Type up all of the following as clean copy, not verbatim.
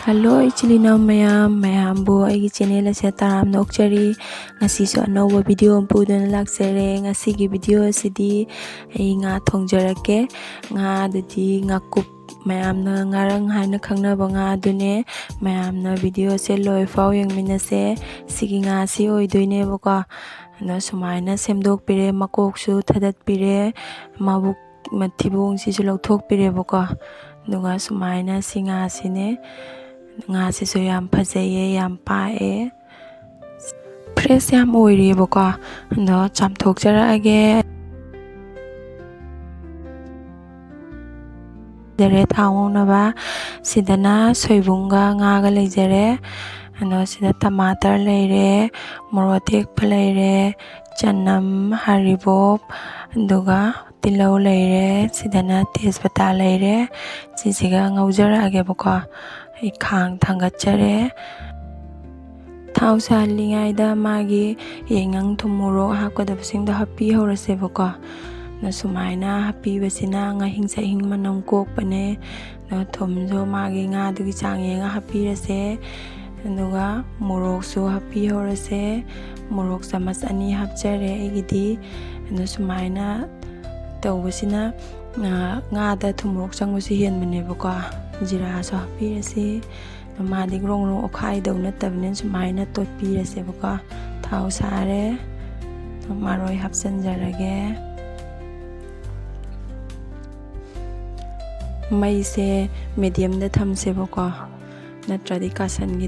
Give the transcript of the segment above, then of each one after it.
Hello ichilina mayambu aigi channel ase taramna okchari ngasisu anova video puduna laksare ngasigi video asidi ai nga thongjarake nga dadi ngakup mayamna ngarang haina khangnaba nga dune mayamna video se loi fau yengminase sigi nga si oidoine bako na sumaina semdok pire makoksu thadat pire mabuk mathibong sisu lauthok pire bako nuga sumaina singa sine nga sisu yam phajaye yam pae fresh yam oire bako no chamthok jarage dere thawna ba sidana soibumga ngaga leijare ano sida tomato leire morotek phleire chanam haribop duga tilau leire sidana tejpata leire sisiga ngaujarage bako khang thangatjare thau salingaida magi yengang thumuro hakadabsingda happy horase bako na sumaina happy basina nga hingsa hing manam kok pane na thumjo magi nga dugi changye nga happy rase aduga morok su happy horase morok samas ani hapjare egidi na sumaina tawbasina nga da thumrok changbusi hen mane bako jira so happy rase madi grong rong okhai dawna tabnen sumaina totpi rase bako thau sare maroi hapsan jarage mai se medium da thamse bako natradi kasan gi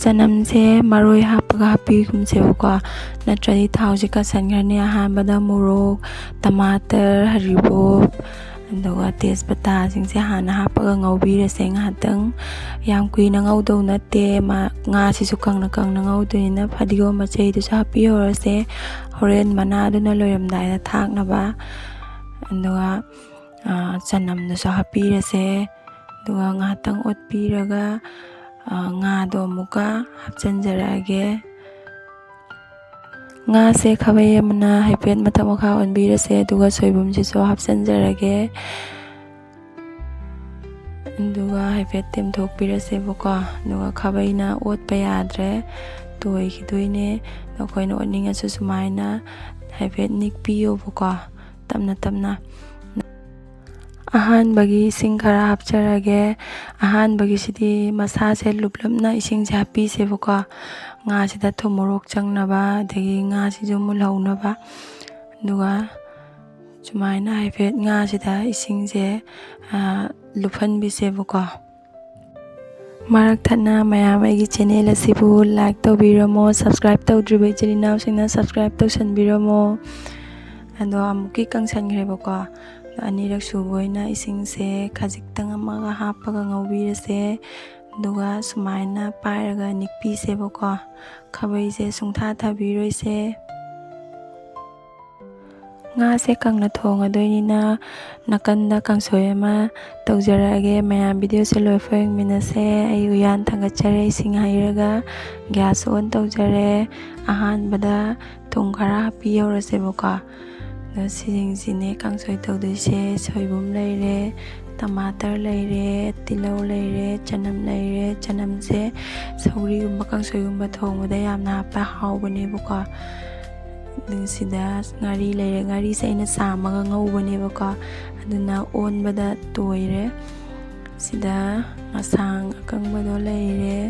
chanam se maroi hapaga happy kumse bako natradi thau je kasan garne ahambada morok tomato haribop aduga tejpata singse hana hapaga ngaubirase ngahtang yam kuina ngaudo natte ma nga sisu kangna ngaudoina phadigo machei du happy horase horen mana duna loiramdai da thaknaba aduga chanam du happy rase aduga ngahtang otpiraga nga do muka hapchanjarage nga se khabai amana haipet matha makha onbirase aduga soibum sisu hapchanjarage aduga haipet temthok pirase bako aduga khabai na otpa yadre toi khidoine nokoina oningasu sumaina haipet nikpiyo bako tamna ahan bagi ising khara hapcharage ahan bagi sidi masa se luplapna ising se happy se bako nga sida thumorok changnaba dagi nga sisu mulhaunaba duga sumaina haipet nga sida ising se luphan bise bako marak thana mayam aigi channel asibu like tawbiramo subscribe tawdriba ichilinaw singna subscribe tawsanbiramo ando amuki kangsanghre bako anirak suboina isingse khajiktang amaga hapaga ngaubirase duga sumaina pairaga nikpise bako khabai se sungtha thabiroise nga se kangna thongadoinina nakanda kangsoi ama tawjarage mayam video se loi foyeng minase ayu yan thangachare ising hairaga gas on tawjare ahan bada thum khara happy horase bako sing sine kangsoi tawdise soibum leire tomato leire tilau leire chanam se sauri gumba kangsoi gumba thongbada yamna happa haubane bako sida ngari leire ngari se ina samaga ngaubane bako aduna onbada toire sida ngasang akangbado leire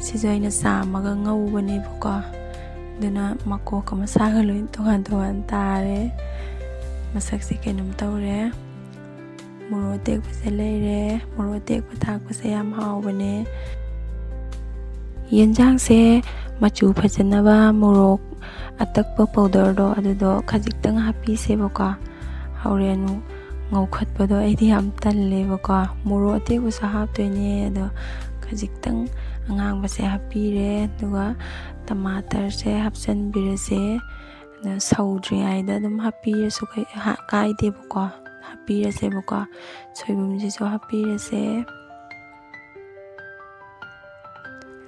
sijo ina samaga ngaubane bako duna mako kama saga loin tongan tare masak se kenum tawre morotek pase leire morotek pathak pase yam haubane yenjang se machu phajanaba morok atakpa powder do adudo khajiktang happy se bako hauren ngaukhatpado aidi yam talle bako morotek usa haptoine ado khajiktang angang base happy re duga tomato se hapsan birase na saudri aida dum happy su kai de bako happy rase bako soibum ji so happy rase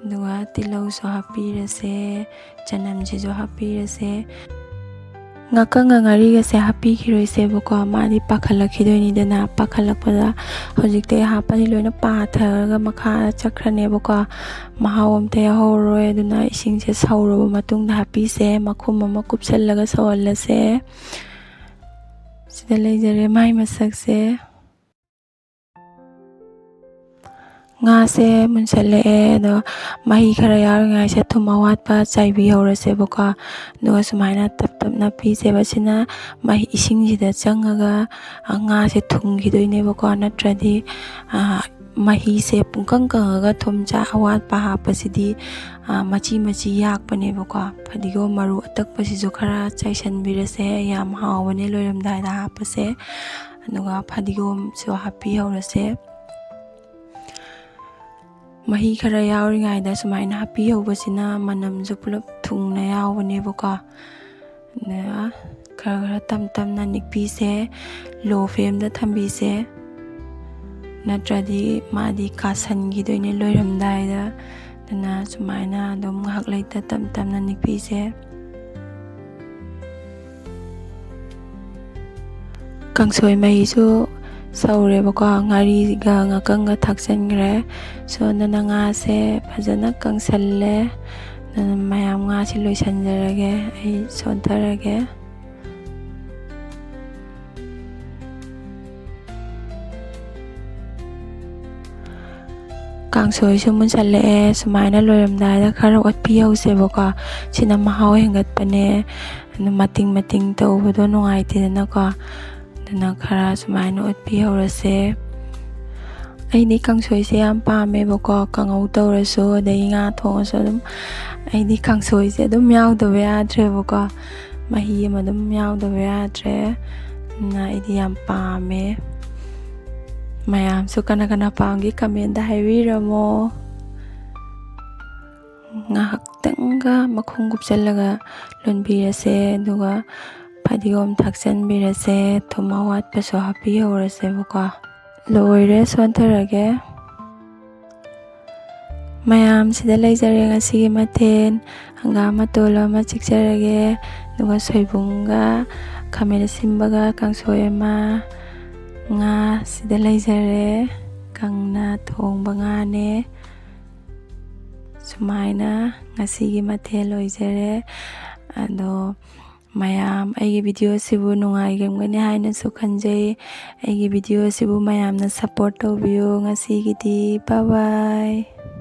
duga tilau so happy rase chanam ji so happy rase ngakanga ngarigase hapikhiroisebako madi pakhalakhidoinidana pakhalakpada hojikte hapani loina patharaga makha chakranebako mahau amte yahoroi aduna isingse sauraba matungda hapise makhum ama kupsallaga sawallase sida leijare mai masakse ngase munsalle do mahi khara yarngai se thum awatpa chaibi horase baka do sumaina tap tap na pi se basina mahi ising jida changaga ngase thungi doine baka natradi mahi se pungkang kangaga thumcha awatpa hapasidi machi machi yakpane baka phadigo maru atakpasi jo khara chaisan birase yam hawne loiramdai da hapase anuga phadigom so happy horase mahi khara yauringaida sumaina happy hobasina manamju pulap thungna yawanebaka na khara tam tam na nikpise low flame da thambise natradi madi kasangi doine loiramdaida dana sumaina dom ngak leita tam tam na nikpise kangsoi mahi su saurebako ngariga ngakanga thakchangre so nana ngase phajana kangsalle nana mayam ngasi loisanjarage ai sontarage kangsoi su munsalle sumaina loiramdaida khara otpi hausebako sina mahau hengatpane mating mating tawbado nungaitedana dana khara sumaina otpi horase aidi kangsoi se yam pame bako kangau tawrasu adai nga thongasu adum aidi kangsoi se adum yaudaba yadre bako mahi ama adum yaudaba yadre na aidi yam pame mayam su kana kana pamgi comment da haibiramo ngahaktanga makhung gupsallaga lonbirase aduga phadigom thakchanbirase thum awatpaso happy horase bako loire sontarage mayam sida leijare ngasigi mathen hangama tola ama chikjarage duga soibumga khamera simbaga kangsoi ama nga sida leijare kangna thongba ngane sumaina ngasigi mathen loijare ado mayam aigi video sibu nungaigamgani hainasu khanjai aigi video sibu mayamna support tawbiyo ngasigidi bye bye.